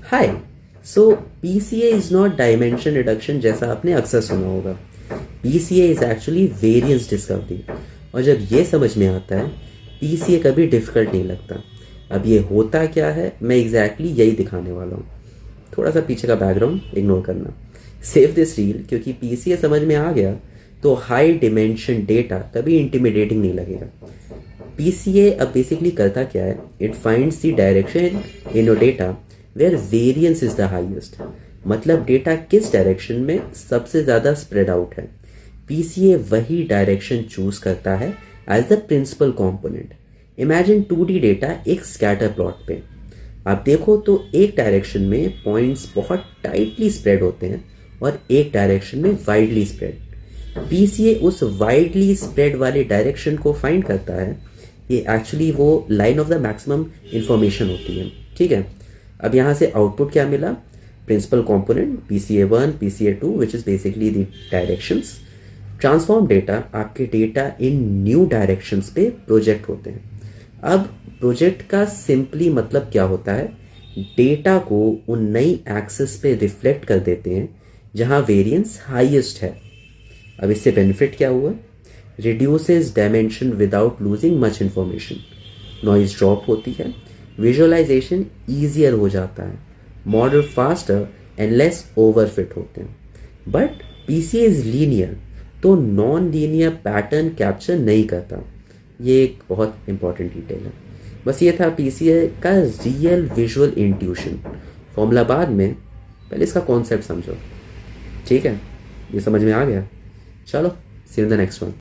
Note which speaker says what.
Speaker 1: Hi. So PCA is not dimension reduction जैसा आपने अक्सर सुना होगा। PCA is actually variance discovery. और जब ये समझ में आता है, पीसीए कभी डिफिकल्ट नहीं लगता। अब ये होता क्या है, मैं एग्जैक्टली यही दिखाने वाला हूँ। थोड़ा सा पीछे का बैकग्राउंड इग्नोर करना। सेव दिस रील, क्योंकि पीसीए समझ में आ गया तो हाई डिमेंशन डेटा कभी इंटिमिडेटिंग नहीं लगेगा। पीसीए अब बेसिकली करता क्या है, it finds the direction in your data where variance is the highest. मतलब डेटा किस डायरेक्शन में सबसे ज़्यादा स्प्रेड आउट है, पीसीए वही डायरेक्शन चूज करता है as the principal component. Imagine 2D data एक स्कैटर प्लॉट पे। आप देखो तो एक डायरेक्शन में पॉइंट्स बहुत टाइटली स्प्रेड होते हैं और एक डायरेक्शन में वाइडली स्प्रेड। पीसीए उस वाइडली स्प्रेड वाले डायरेक्शन को फाइंड करता है। ये एक्चुअली वो line of the maximum information होती है। ठीक है, अब यहाँ से आउटपुट क्या मिला, principal component PCA1 PCA2 which is basically the directions. Transform data, आपके डेटा इन न्यू डायरेक्शंस पे प्रोजेक्ट होते हैं। अब प्रोजेक्ट का सिंपली मतलब क्या होता है, डेटा को उन नई एक्सेस पे रिफ्लेक्ट कर देते हैं जहां वेरिएंस हाईएस्ट है। अब इससे बेनिफिट क्या हुआ, reduces dimension without losing much information. Noise drop होती है, विजुअलाइजेशन ईजियर हो जाता है, model faster and less overfit होते हैं। बट पीसीए इज लीनियर, तो नॉन लीनियर पैटर्न कैप्चर नहीं करता। ये एक बहुत इंपॉर्टेंट डिटेल है। बस ये था पीसीए का रियल विजुअल इंट्यूशन। फॉर्मूला बाद में, पहले इसका कॉन्सेप्ट समझो। ठीक है, ये समझ में आ गया? चलो, see you in the next one.